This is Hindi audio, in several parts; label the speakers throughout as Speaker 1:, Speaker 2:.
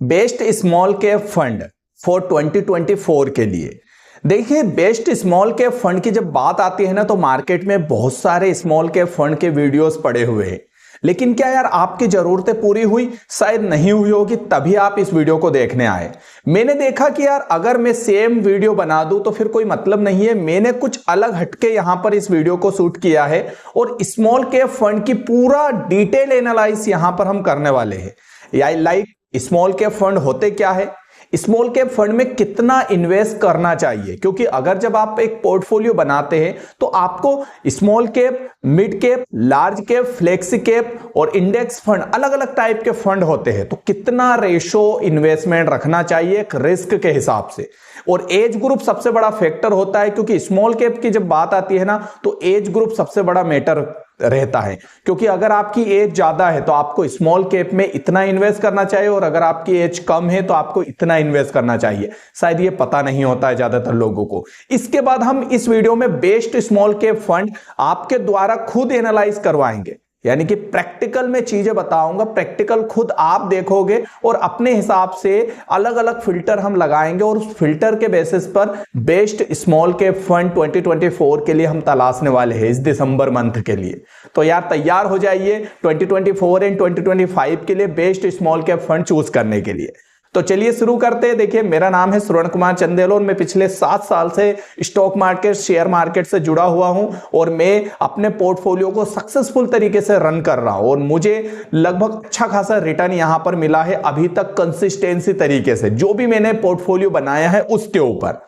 Speaker 1: Best small cap fund for 2024 के लिए। देखिए, बेस्ट स्मॉल कैप फंड की जब बात आती है ना, तो मार्केट में बहुत सारे स्मॉल कैप फंड के वीडियोस पड़े हुए हैं। लेकिन क्या यार आपकी जरूरतें पूरी हुई? शायद नहीं हुई होगी, तभी आप इस वीडियो को देखने आए। मैंने देखा कि यार अगर मैं सेम वीडियो बना दूं तो फिर कोई मतलब नहीं है। मैंने कुछ अलग हटके यहां पर इस वीडियो को शूट किया है और स्मॉल कैप फंड की पूरा डिटेल एनालाइज यहां पर हम करने वाले हैं। या लाइक स्मॉल कैप फंड होते क्या है, स्मॉल कैप फंड में कितना इन्वेस्ट करना चाहिए, क्योंकि अगर जब आप एक पोर्टफोलियो बनाते हैं तो आपको small cap, mid cap, large cap, flexi cap और इंडेक्स फंड, अलग अलग टाइप के फंड होते हैं। तो कितना रेशो इन्वेस्टमेंट रखना चाहिए एक रिस्क के हिसाब से। और एज ग्रुप सबसे बड़ा फैक्टर होता है, क्योंकि स्मॉल कैप की जब बात आती है ना, तो एज ग्रुप सबसे बड़ा मैटर रहता है। क्योंकि अगर आपकी एज ज्यादा है तो आपको स्मॉल कैप में इतना इन्वेस्ट करना चाहिए, और अगर आपकी एज कम है तो आपको इतना इन्वेस्ट करना चाहिए। शायद ये पता नहीं होता है ज्यादातर लोगों को। इसके बाद हम इस वीडियो में बेस्ट स्मॉल कैप फंड आपके द्वारा खुद एनालाइज करवाएंगे, यानी कि प्रैक्टिकल में चीजें बताऊंगा, प्रैक्टिकल खुद आप देखोगे और अपने हिसाब से अलग अलग फिल्टर हम लगाएंगे, और उस फिल्टर के बेसिस पर बेस्ट स्मॉल कैप फंड 2024 के लिए हम तलाशने वाले हैं इस दिसंबर मंथ के लिए। तो यार तैयार हो जाइए 2024 एंड 2025 के लिए best small cap fund choose करने के लिए। तो चलिए शुरू करते हैं। देखिए, मेरा नाम है श्रवण कुमार चंदेल और मैं पिछले 7 साल से स्टॉक मार्केट, शेयर मार्केट से जुड़ा हुआ हूं, और मैं अपने पोर्टफोलियो को सक्सेसफुल तरीके से रन कर रहा हूं, और मुझे लगभग अच्छा खासा रिटर्न यहां पर मिला है अभी तक कंसिस्टेंसी तरीके से। जो भी मैंने पोर्टफोलियो बनाया है उसके ऊपर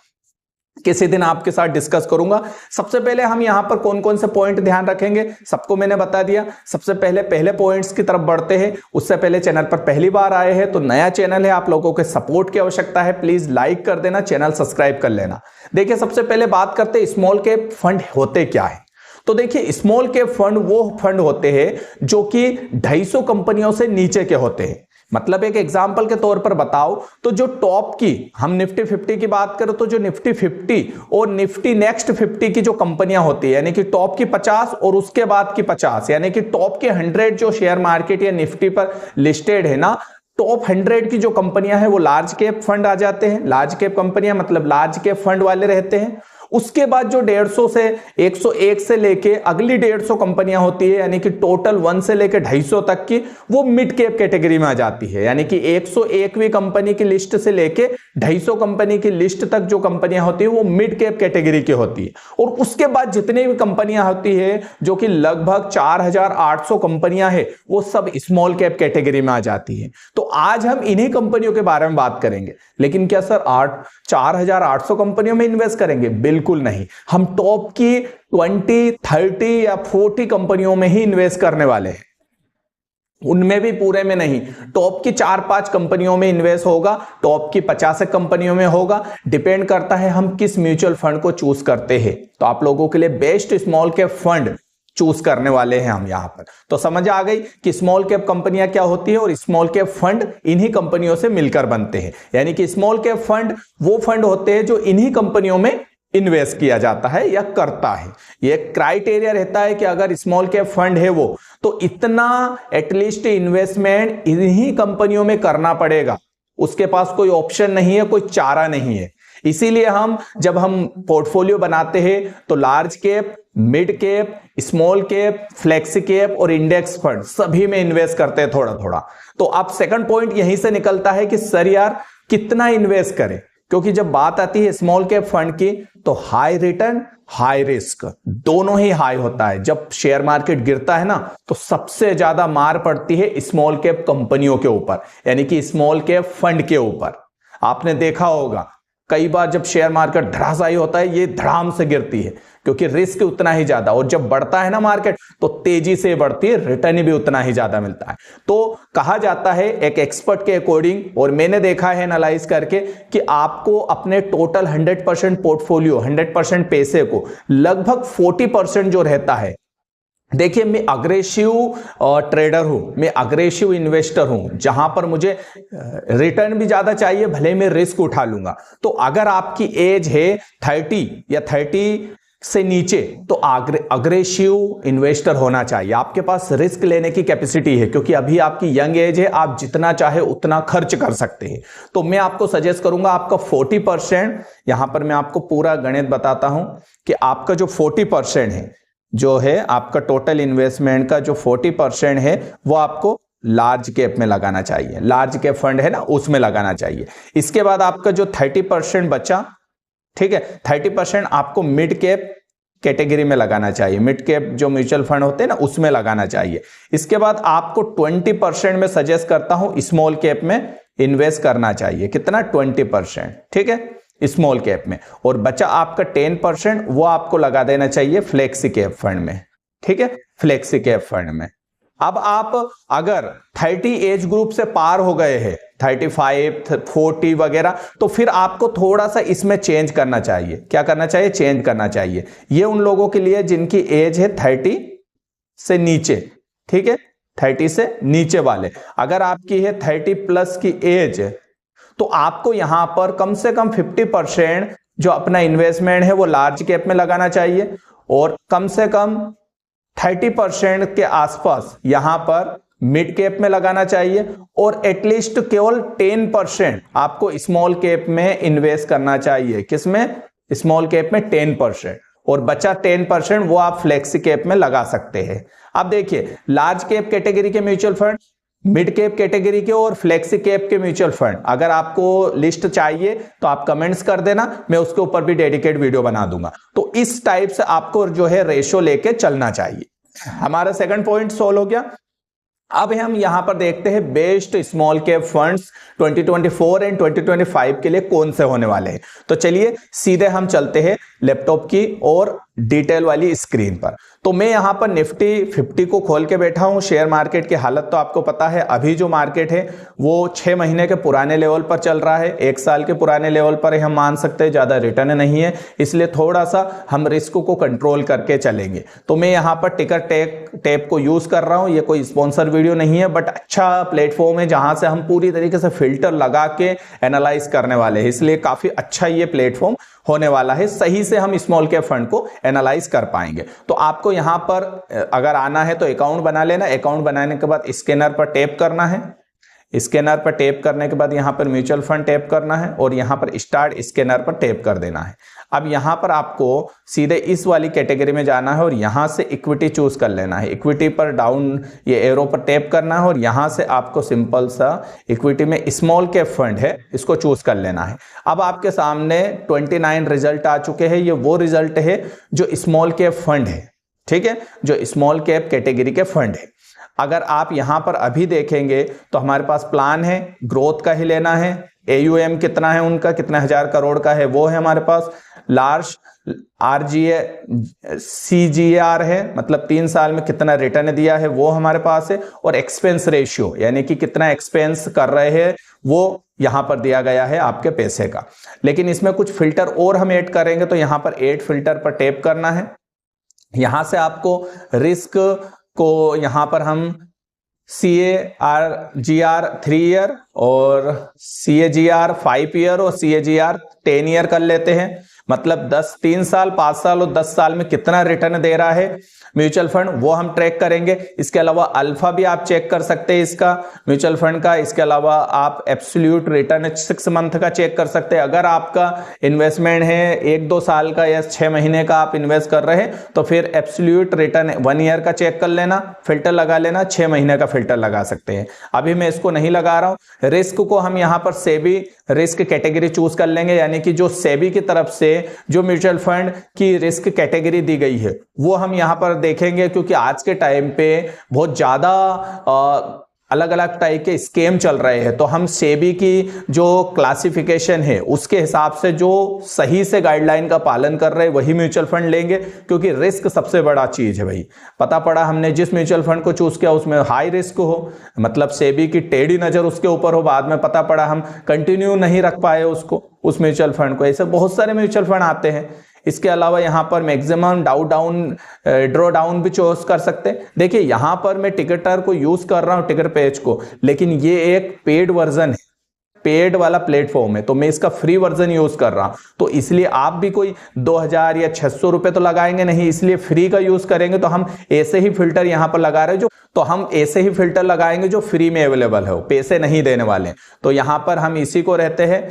Speaker 1: किसी दिन आपके साथ डिस्कस करूंगा। सबसे पहले हम यहां पर कौन कौन से पॉइंट ध्यान रखेंगे सबको मैंने बता दिया। सबसे पहले पॉइंट्स की तरफ बढ़ते हैं। उससे पहले चैनल पर पहली बार आए हैं तो नया चैनल है, आप लोगों के सपोर्ट की आवश्यकता है। प्लीज लाइक कर देना, चैनल सब्सक्राइब कर लेना। देखिए, सबसे पहले बात करते हैं स्मॉल कैप फंड होते क्या है। तो देखिए, स्मॉल कैप फंड वो फंड होते हैं जो कि 250 कंपनियों से नीचे के होते हैं। मतलब एक एग्जांपल के तौर पर बताओ तो जो टॉप की, हम निफ्टी 50 की बात करें तो जो निफ्टी 50 और निफ्टी नेक्स्ट 50 की जो कंपनियां होती है, यानी कि टॉप की 50 और उसके बाद की 50, यानी कि टॉप के 100 जो शेयर मार्केट या निफ्टी पर लिस्टेड है ना, टॉप 100 की जो कंपनियां हैं वो लार्ज कैप फंड आ जाते हैं। लार्ज कैप कंपनियां मतलब लार्ज कैप फंड वाले रहते हैं। उसके बाद जो 150 से 101 से लेके अगली 150 कंपनियां होती है, यानी कि टोटल 1 से लेके 250 तक की, वो मिड कैप कैटेगरी में आ जाती है। यानी कि 101वीं कंपनी की लिस्ट से लेके 250 कंपनी की लिस्ट तक जो कंपनियां होती है वो मिड कैप कैटेगरी की होती है। और उसके बाद जितनी भी कंपनियां होती है, जो कि लगभग 4800 कंपनियां है, वो सब स्मॉल कैप कैटेगरी में आ जाती है। तो आज हम इन्हीं कंपनियों के बारे में बात करेंगे। लेकिन क्या सर 4800 कंपनियों में इन्वेस्ट करेंगे? बिल्कुल नहीं। हम टॉप की 20, 30 या 40 कंपनियों में ही इन्वेस्ट करने वाले हैं, उनमें भी पूरे में नहीं। टॉप की 4-5 कंपनियों में इन्वेस्ट होगा, टॉप की 50 कंपनियों में होगा। डिपेंड करता है हम किस म्यूचुअल फंड को चूज करते हैं। तो आप लोगों के लिए best small cap fund choose करने वाले हैं हम यहां पर। तो समझ आ गई कि स्मॉल कैप कंपनियां क्या होती है और स्मॉल कैप फंड इन्हीं कंपनियों से मिलकर बनते हैं। यानी कि स्मॉल कैप फंड वो फंड होते हैं जो इन्हीं कंपनियों में इन्वेस्ट किया जाता है या करता है। ये क्राइटेरिया रहता है कि अगर स्मॉल कैप फंड है वो, तो इतना एटलीस्ट इन्वेस्टमेंट इन्हीं कंपनियों में करना पड़ेगा। उसके पास कोई ऑप्शन नहीं है, कोई चारा नहीं है। इसीलिए जब हम पोर्टफोलियो बनाते हैं तो large cap, mid cap, small cap, flexi cap और इंडेक्स फंड सभी में इन्वेस्ट करते हैं थोड़ा थोड़ा। तो अब सेकंड पॉइंट यहीं से निकलता है कि सर यार कितना इन्वेस्ट करें, क्योंकि जब बात आती है स्मॉल कैप फंड की तो हाई रिटर्न, हाई रिस्क दोनों ही हाई होता है। जब शेयर मार्केट गिरता है ना, तो सबसे ज्यादा मार पड़ती है स्मॉल कैप कंपनियों के ऊपर, यानी कि स्मॉल कैप फंड के ऊपर। आपने देखा होगा कई बार जब शेयर मार्केट धड़ासाई होता है, ये धड़ाम से गिरती है, क्योंकि रिस्क उतना ही ज्यादा, और जब बढ़ता है ना मार्केट तो तेजी से बढ़ती है, रिटर्न भी उतना ही ज्यादा मिलता है। तो कहा जाता है एक एक्सपर्ट के अकॉर्डिंग, और मैंने देखा है एनालाइज करके, कि आपको अपने टोटल 100% पोर्टफोलियो, 100% पैसे को लगभग 40% जो रहता है। देखिए, मैं अग्रेसिव ट्रेडर हूं, मैं अग्रेसिव इन्वेस्टर हूं, जहां पर मुझे रिटर्न भी ज्यादा चाहिए, भले मैं रिस्क उठा लूंगा। तो अगर आपकी एज है 30 या 30 से नीचे तो अग्रेसिव इन्वेस्टर होना चाहिए। आपके पास रिस्क लेने की कैपेसिटी है, क्योंकि अभी आपकी यंग एज है, आप जितना चाहे उतना खर्च कर सकते हैं। तो मैं आपको सजेस्ट करूंगा आपका 40%, यहां पर मैं आपको पूरा गणित बताता हूं कि आपका जो 40% है, जो है आपका टोटल इन्वेस्टमेंट का जो 40% है वो आपको लार्ज कैप में लगाना चाहिए। लार्ज कैप फंड है ना, उसमें लगाना चाहिए। इसके बाद आपका जो 30% बचा, ठीक है, 30% आपको मिड कैप कैटेगरी में लगाना चाहिए। मिड कैप जो म्यूचुअल फंड होते हैं ना, उसमें लगाना चाहिए। इसके बाद आपको 20% में सजेस्ट करता हूं स्मॉल कैप में इन्वेस्ट करना चाहिए। कितना? 20%, ठीक है, स्मॉल कैप में। और बचा आपका 10% वो आपको लगा देना चाहिए फ्लेक्सी कैप फंड में, ठीक है, फ्लेक्सी कैप फंड में। अब आप अगर 30 एज ग्रुप से पार हो गए हैं, 35, 40 वगैरह, तो फिर आपको थोड़ा सा इसमें चेंज करना चाहिए। क्या करना चाहिए? चेंज करना चाहिए। ये उन लोगों के लिए जिनकी एज है 30 से नीचे, ठीक है, 30 से नीचे वाले। अगर आपकी है 30 प्लस की एज, तो आपको यहां पर कम से कम 50% जो अपना इन्वेस्टमेंट है वो लार्ज कैप में लगाना चाहिए, और कम से कम 30% के आसपास यहां पर मिड कैप में लगाना चाहिए, और एटलीस्ट केवल 10% आपको स्मॉल कैप में इन्वेस्ट करना चाहिए। किसमें? स्मॉल कैप में 10%, और बचा 10% वो आप फ्लेक्सी कैप में लगा सकते हैं। अब देखिए, लार्ज कैप कैटेगरी के mutual fund, mid cap category के और फ्लेक्सी कैप के म्यूचुअल फंड, अगर आपको लिस्ट चाहिए तो आप कमेंट्स कर देना, मैं उसके ऊपर भी डेडिकेट वीडियो बना दूंगा। तो इस टाइप से आपको जो है रेशो लेके चलना चाहिए। हमारा सेकंड पॉइंट सोल्व हो गया। अब हम यहां पर देखते हैं best small cap funds 2024 and 2025 के लिए कौन से होने वाले हैं। तो चलिए सीधे हम चलते हैं लैपटॉप की और डिटेल वाली स्क्रीन पर। तो मैं यहां पर निफ्टी 50 को खोल के बैठा हूं। शेयर मार्केट की हालत तो आपको पता है, अभी जो मार्केट है वो 6 महीने के पुराने लेवल पर चल रहा है, 1 साल के पुराने लेवल पर हम मान सकते हैं, ज्यादा रिटर्न नहीं है, इसलिए थोड़ा सा हम रिस्क को कंट्रोल करके चलेंगे। तो मैं यहां पर टिकर टैप को यूज कर रहा हूं। ये कोई स्पॉन्सर वीडियो नहीं है, बट अच्छा प्लेटफॉर्म है जहां से हम पूरी तरीके से फिल्टर लगा के एनालाइज करने वाले हैं, इसलिए काफी अच्छा ये प्लेटफॉर्म होने वाला है। सही से हम स्मॉल कैप फंड को एनालाइज कर पाएंगे। तो आपको यहां पर अगर आना है तो अकाउंट बना लेना। अकाउंट बनाने के बाद स्कैनर पर टैप करना है। स्कैनर पर टैप करने के बाद यहां पर म्यूचुअल फंड टैप करना है, और यहां पर स्टार्ट स्कैनर पर टैप कर देना है। अब यहां पर आपको सीधे इस वाली कैटेगरी में जाना है, और यहां से इक्विटी चूज कर लेना है। इक्विटी पर डाउन ये एरो पर टैप करना है, और यहां से आपको सिंपल सा इक्विटी में स्मॉल कैप फंड है, इसको चूज कर लेना है। अब आपके सामने 29 रिजल्ट आ चुके हैं। ये वो रिजल्ट है जो स्मॉल कैप फंड है, ठीक है, जो स्मॉल कैप कैटेगरी के फंड है। अगर आप यहां पर अभी देखेंगे तो हमारे पास प्लान है ग्रोथ का ही लेना है। AUM कितना है उनका, कितने हजार करोड़ का है वो है हमारे पास। लार्ज CGR है, मतलब 3 साल में कितना रिटर्न दिया है वो हमारे पास है। और एक्सपेंस रेशियो, यानी कि कितना एक्सपेंस कर रहे हैं वो यहां पर दिया गया है आपके पैसे का। लेकिन इसमें कुछ फिल्टर और हम ऐड करेंगे, तो यहां पर ऐड फिल्टर पर टैप करना है। यहां से आपको रिस्क को यहां पर हम CAGR 3 ईयर और CAGR 5 ईयर और CAGR 10 ईयर कर लेते हैं। मतलब 3 साल, 5 साल और 10 साल में कितना रिटर्न दे रहा है म्यूचुअल फंड, वो हम ट्रैक करेंगे। इसके अलावा अल्फा भी आप चेक कर सकते हैं इसका, म्यूचुअल फंड का। इसके अलावा आप एब्सोल्यूट रिटर्न 6 मंथ का चेक कर सकते हैं। अगर आपका इन्वेस्टमेंट है 1-2 साल का या 6 महीने का आप इन्वेस्ट कर रहे हैं, तो फिर एब्सोल्यूट रिटर्न 1 ईयर का चेक कर लेना, फिल्टर लगा लेना, 6 महीने का फिल्टर लगा सकते हैं। अभी मैं इसको नहीं लगा रहा हूं। रिस्क को हम यहां पर सेबी रिस्क कैटेगरी चूज कर लेंगे, यानी कि जो सेबी की तरफ से जो म्यूचुअल फंड की रिस्क कैटेगरी दी गई है वो हम यहां पर देखेंगे, क्योंकि आज के टाइम पे बहुत ज्यादा अलग अलग टाइप के स्कैम चल रहे हैं। तो हम सेबी की जो क्लासिफिकेशन है उसके हिसाब से जो सही से गाइडलाइन का पालन कर रहे हैं वही म्यूचुअल फंड लेंगे, क्योंकि रिस्क सबसे बड़ा चीज है भाई। पता पड़ा हमने जिस म्यूचुअल फंड को चूज किया उसमें हाई रिस्क हो, मतलब सेबी की टेढ़ी नजर उसके ऊपर हो, बाद में पता पड़ा हम कंटिन्यू नहीं रख पाए उसको, उस म्यूचुअल फंड को। ऐसे बहुत सारे म्यूचुअल फंड आते हैं। इसके अलावा यहां पर मैक्सिमम ड्रॉ डाउन भी चूज कर सकते हैं। देखिए यहां पर मैं टिकटर को यूज कर रहा हूं, टिकर पेज को, लेकिन ये एक पेड वर्जन है, पेड वाला प्लेटफॉर्म है, तो मैं इसका फ्री वर्जन यूज कर रहा हूं, तो इसलिए आप भी कोई 2000 या 600 रुपए तो लगाएंगे नहीं, इसलिए फ्री का यूज करेंगे। तो हम ऐसे ही फिल्टर यहां पर लगा रहे हैं तो हम ऐसे ही फिल्टर लगाएंगे जो फ्री में अवेलेबल है, पैसे नहीं देने वाले। तो यहां पर हम इसी को रहते हैं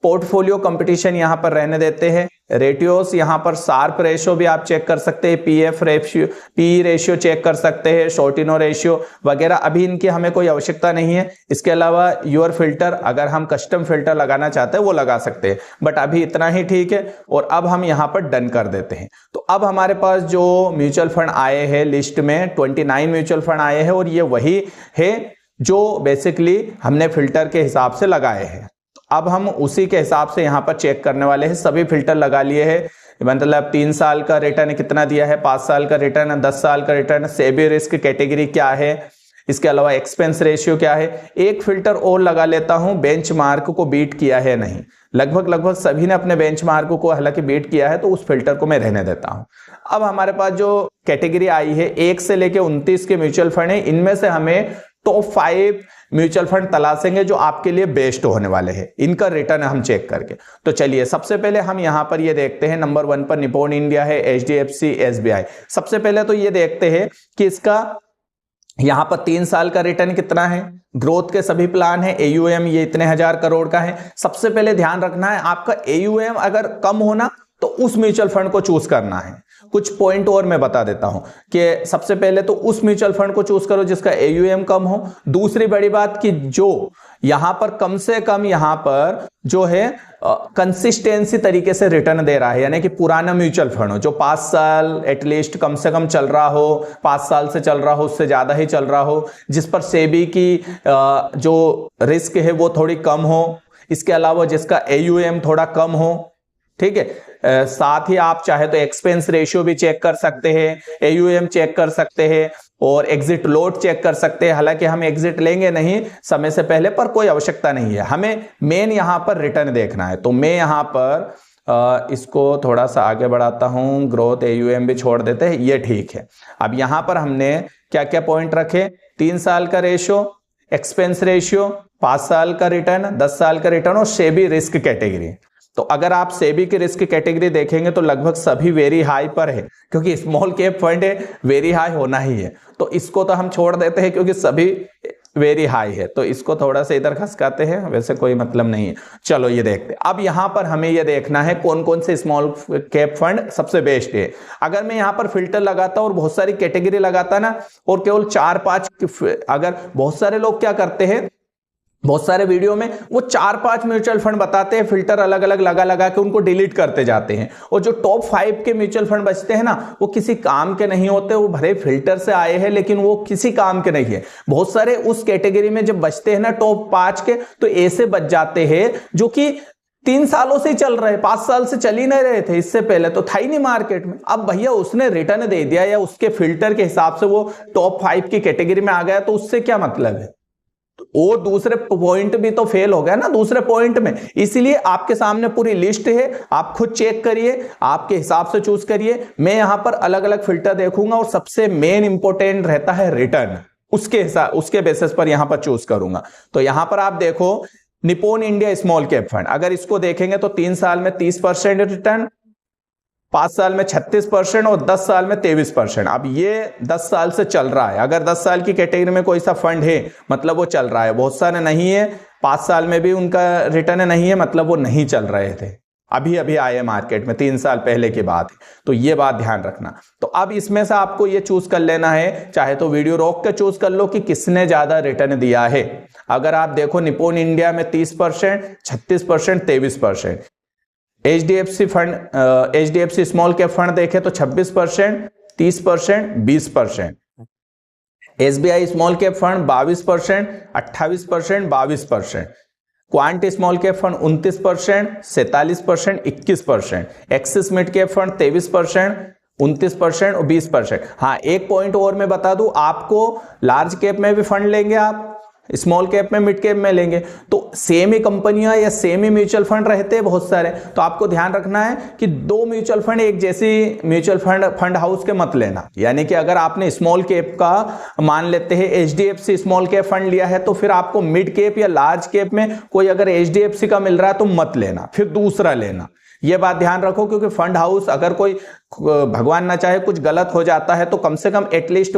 Speaker 1: पोर्टफोलियो कंपटीशन यहां पर रहने देते हैं। रेटियोस यहां पर शार्प रेशियो भी आप चेक कर सकते हैं, PF ratio, P ratio check कर सकते हैं, शॉर्टिनो रेशियो वगैरह, अभी इनकी हमें कोई आवश्यकता नहीं है। इसके अलावा योर फिल्टर, अगर हम कस्टम फिल्टर लगाना चाहते हैं वो लगा सकते हैं, बट अभी इतना ही ठीक है। और अब हम यहां पर डन कर देते हैं। तो अब हमारे पास जो म्यूचुअल फंड आए हैं लिस्ट में 29 म्यूचुअल फंड आए हैं, और ये वही है जो बेसिकली हमने फिल्टर के हिसाब से लगाए हैं। अब हम उसी के हिसाब से यहां पर चेक करने वाले हैं। सभी फिल्टर लगा लिए हैं, मतलब 3 साल का रिटर्न कितना दिया है, 5 साल का रिटर्न है, 10 साल का रिटर्न, सेबी रिस्क कैटेगरी क्या है, इसके अलावा एक्सपेंस रेशियो क्या है। एक फिल्टर और लगा लेता हूं, बेंचमार्क को बीट किया है नहीं। लगभग सभी ने अपने बेंचमार्क को हालांकि बीट किया है, तो उस फिल्टर को मैं रहने देता हूं। अब हमारे पास जो कैटेगरी आई है 1 से लेके 29 के म्यूचुअल फंड है, इनमें से हमें टॉप 5 म्यूचुअल फंड तलाशेंगे जो आपके लिए बेस्ट होने वाले हैं, इनका रिटर्न हम चेक करके। तो चलिए सबसे पहले हम यहां पर ये देखते हैं, नंबर 1 पर निप्पॉन इंडिया है, एचडीएफसी, एसबीआई। सबसे पहले तो ये देखते हैं कि इसका यहां पर 3 साल का रिटर्न कितना है, ग्रोथ के सभी प्लान है, एयूएम ये इतने हजार करोड़ का है। सबसे पहले ध्यान रखना है आपका एयूएम अगर कम होना तो उस म्यूचुअल फंड को चूज करना है। कुछ पॉइंट और मैं बता देता हूं कि सबसे पहले तो उस म्यूचुअल फंड को चूज करो जिसका एयूएम कम हो। दूसरी बड़ी बात कि जो यहां पर कम से कम यहां पर जो है कंसिस्टेंसी तरीके से रिटर्न दे रहा है, यानी कि पुराना म्यूचुअल फंड हो जो 5 साल एटलीस्ट कम से कम चल रहा हो, 5 साल से चल रहा हो, उससे ज्यादा ही चल रहा हो, जिस पर सेबी की जो रिस्क है वो थोड़ी कम हो, इसके अलावा जिसका एयूएम थोड़ा कम हो। ठीक है, साथ ही आप चाहे तो एक्सपेंस रेशियो भी चेक कर सकते हैं, एयूएम चेक कर सकते हैं और एग्जिट लोड चेक कर सकते हैं। हालांकि हम एग्जिट लेंगे नहीं समय से पहले, पर कोई आवश्यकता नहीं है, हमें मेन यहां पर रिटर्न देखना है। तो मैं यहां पर इसको थोड़ा सा आगे बढ़ाता हूं, ग्रोथ एयूएम भी छोड़ देते हैं, ये ठीक है। अब यहां पर हमने क्या क्या पॉइंट रखे, 3 साल का रेशियो, एक्सपेंस रेशियो, 5 साल का रिटर्न, 10 साल का रिटर्न और सेबी रिस्क कैटेगरी। तो अगर आप सेबी की रिस्क कैटेगरी देखेंगे तो लगभग सभी वेरी हाई पर है, क्योंकि स्मॉल कैप फंड है, वेरी हाई होना ही है। तो इसको तो हम छोड़ देते हैं क्योंकि सभी वेरी हाई है, तो इसको थोड़ा सा इधर खसकाते हैं, वैसे कोई मतलब नहीं है। चलो ये देखते हैं। अब यहां पर हमें ये देखना है कौन कौन से स्मॉल कैप फंड सबसे बेस्ट है। अगर मैं यहां पर फिल्टर लगाता और बहुत सारी कैटेगरी लगाता ना, और केवल 4-5, अगर बहुत सारे लोग क्या करते हैं, बहुत सारे वीडियो में वो 4-5 म्यूचुअल फंड बताते हैं, फिल्टर अलग अलग लगा के उनको डिलीट करते जाते हैं, और जो टॉप 5 के म्यूचुअल फंड बचते हैं ना, वो किसी काम के नहीं होते, वो भले फिल्टर से आए हैं लेकिन वो किसी काम के नहीं है। बहुत सारे उस कैटेगरी में जब बचते हैं ना टॉप 5 के, तो ऐसे बच जाते हैं जो कि 3 सालों से चल रहे, 5 साल से चल ही नहीं रहे थे, इससे पहले तो था ही नहीं मार्केट में। अब भैया उसने रिटर्न दे दिया या उसके फिल्टर के हिसाब से वो टॉप 5 की कैटेगरी में आ गया, तो उससे क्या मतलब है, वो दूसरे पॉइंट भी तो फेल हो गया ना दूसरे पॉइंट में। इसलिए आपके सामने पूरी लिस्ट है, आप खुद चेक करिए, आपके हिसाब से चूज करिए। मैं यहां पर अलग अलग फिल्टर देखूंगा और सबसे मेन इंपॉर्टेंट रहता है रिटर्न, उसके बेसिस पर यहां पर चूज करूंगा। तो यहां पर आप देखो Nippon India small cap fund, अगर इसको देखेंगे तो 3 साल में 30% रिटर्न, 5 साल में 36% और 10 साल में 23%। अब ये 10 साल से चल रहा है, अगर 10 साल की कैटेगरी में कोई सा फंड है मतलब वो चल रहा है, बहुत सारे नहीं है, 5 साल में भी उनका रिटर्न नहीं है मतलब वो नहीं चल रहे थे, अभी अभी आए मार्केट में, 3 साल पहले की बात है। तो ये बात ध्यान रखना। तो अब इसमें से आपको ये चूज कर लेना है, चाहे तो वीडियो रोक के चूज कर लो कि किसने ज्यादा रिटर्न दिया है। अगर आप देखो निप्पॉन इंडिया में 30%, 36%, 23%। HDFC fund, HDFC small cap fund देखे तो 26%, 30%, 20%। SBI small cap fund 22%, 28%, 22%। Quant small cap fund 29%, 47%, 21%। Axis mid cap fund 23%, 29% और 20%। हाँ, एक पॉइंट और मैं बता दूं आपको, लार्ज कैप में भी फंड लेंगे आप स्मॉल कैप में, मिड कैप में लेंगे तो सेम ही कंपनियां या सेम ही म्यूचुअल फंड रहते हैं बहुत सारे। तो आपको ध्यान रखना है कि दो म्यूचुअल फंड एक जैसी म्यूचुअल फंड हाउस के मत लेना। यानी कि अगर आपने स्मॉल कैप का मान लेते हैं HDFC स्मॉल कैप फंड लिया है, तो फिर आपको मिड कैप या लार्ज कैप में कोई अगर HDFC का मिल रहा है तो मत लेना, फिर दूसरा लेना। यह बात ध्यान रखो, क्योंकि फंड हाउस अगर कोई भगवान ना चाहे कुछ गलत हो जाता है तो कम से कम एटलीस्ट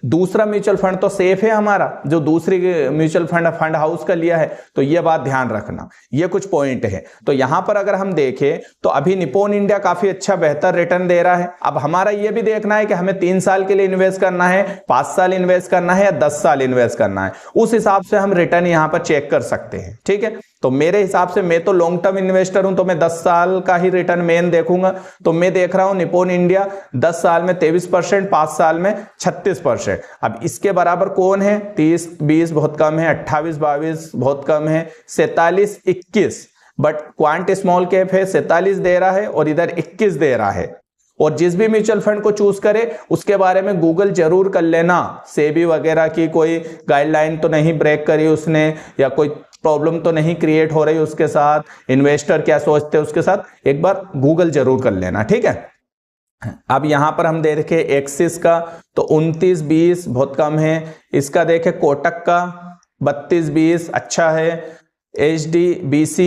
Speaker 1: दूसरा म्यूचुअल फंड तो सेफ है हमारा, जो दूसरी म्यूचुअल फंड हाउस का लिया है। तो यह बात ध्यान रखना, ये कुछ पॉइंट है। तो यहां पर अगर हम देखें तो अभी निप्पॉन इंडिया काफी अच्छा बेहतर रिटर्न दे रहा है। अब हमारा यह भी देखना है कि हमें 3 साल के लिए इन्वेस्ट करना है, 5 साल इन्वेस्ट करना है या 10 साल इन्वेस्ट करना है, उस हिसाब से हम रिटर्न यहां पर चेक कर सकते हैं। ठीक है, तो मेरे हिसाब से मैं तो लॉन्ग टर्म इन्वेस्टर हूं, तो मैं 10 साल का ही रिटर्न मेन देखूंगा। तो मैं देख रहा हूं निप्पॉन इंडिया 10 साल में 23%, 5 साल में 36%। अब इसके बराबर कौन है? 30-20 बहुत कम है, 28-22 बहुत कम है, 47-21। बट क्वांट स्मॉल कैप है 47 दे रहा है और इधर 21 दे रहा है। और जिस भी म्यूचुअल फंड को चूज करे उसके बारे में गूगल जरूर कर लेना, सेबी वगैरह की कोई गाइडलाइन तो नहीं ब्रेक करी उसने, या कोई प्रॉब्लम तो नहीं क्रिएट हो रही उसके साथ, इन्वेस्टर क्या सोचते हैं उसके साथ, एक बार गूगल जरूर कर लेना। ठीक है, अब यहां पर हम देखें एक्सिस का तो 29-20 बहुत कम है, इसका देखें कोटक का 32-20 अच्छा है, HDBC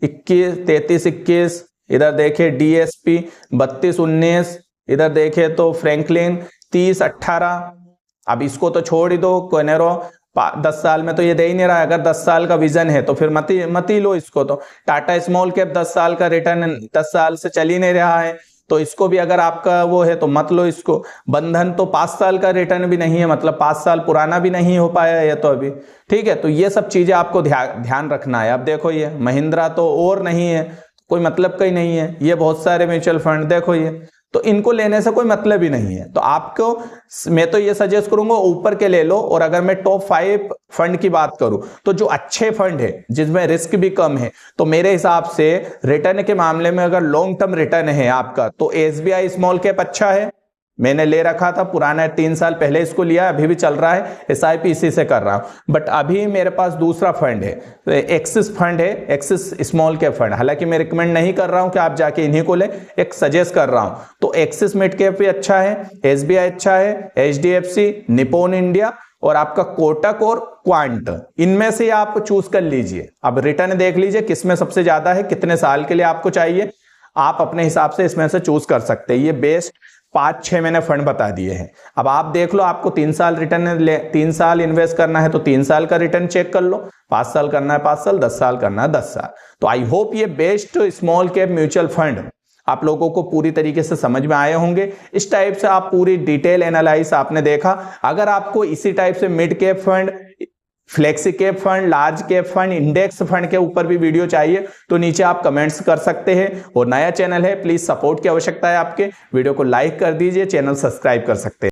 Speaker 1: 33-21, इधर देखें DSP 32-19, इधर देखें तो फ्रैंकलिन 30-18। अब इसको तो छोड़ ही दो, कोनेरो 10 साल में तो ये दे ही नहीं रहा है। अगर 10 साल का विजन है तो फिर मत ही लो इसको। तो टाटा स्मॉल कैप 10 साल का रिटर्न 10 साल से चल ही नहीं रहा है, तो इसको भी अगर आपका वो है तो मत लो इसको। बंधन तो 5 साल का रिटर्न भी नहीं है, मतलब 5 साल पुराना भी नहीं हो पाया है तो अभी। ठीक है, तो ये सब चीजें आपको ध्यान रखना है। अब देखो ये महिंद्रा तो और नहीं है, कोई मतलब का ही नहीं है। ये बहुत सारे म्यूचुअल फंड देखो ये, तो इनको लेने से कोई मतलब ही नहीं है। तो आपको मैं तो ये सजेस्ट करूंगा ऊपर के ले लो। और अगर मैं टॉप 5 फंड की बात करूं तो जो अच्छे फंड है जिसमें रिस्क भी कम है, तो मेरे हिसाब से रिटर्न के मामले में अगर लॉन्ग टर्म रिटर्न है आपका तो SBI स्मॉल कैप अच्छा है। मैंने ले रखा था, पुराना 3 साल पहले इसको लिया, अभी भी चल रहा है, SIP इसी से कर रहा हूं। बट अभी मेरे पास दूसरा फंड है, तो एक्सिस फंड है, एक्सिस स्मॉल कैप फंड। हालांकि मैं रिकमेंड नहीं कर रहा हूं कि आप जाके इन्हीं को ले, एक सजेस्ट कर रहा हूं। तो एक्सिस मिड कैप भी अच्छा है, SBI अच्छा है, HDFC, निप्पॉन इंडिया और आपका कोटक और क्वांट, इनमें से आप चूज कर लीजिए। अब रिटर्न देख लीजिए किसमें सबसे ज्यादा है, कितने साल के लिए आपको चाहिए, आप अपने हिसाब से इसमें से चूज कर सकते हैं। ये बेस्ट 5-6 मैंने फंड बता दिए हैं। अब आप देख लो, आपको 3 साल रिटर्न 3 साल इन्वेस्ट करना है तो 3 साल का रिटर्न चेक कर लो, 5 साल करना है 5 साल, 10 साल करना है 10 साल। तो आई होप ये best small cap mutual fund आप लोगों को पूरी तरीके से समझ में आए होंगे। इस टाइप से आप पूरी डिटेल एनालाइज आपने देखा। अगर आपको इसी टाइप से mid cap fund, flexi cap fund, large cap fund, index fund के ऊपर भी वीडियो चाहिए तो नीचे आप कमेंट्स कर सकते हैं। और नया चैनल है, प्लीज सपोर्ट की आवश्यकता है आपके, वीडियो को लाइक कर दीजिए, चैनल सब्सक्राइब कर सकते हैं।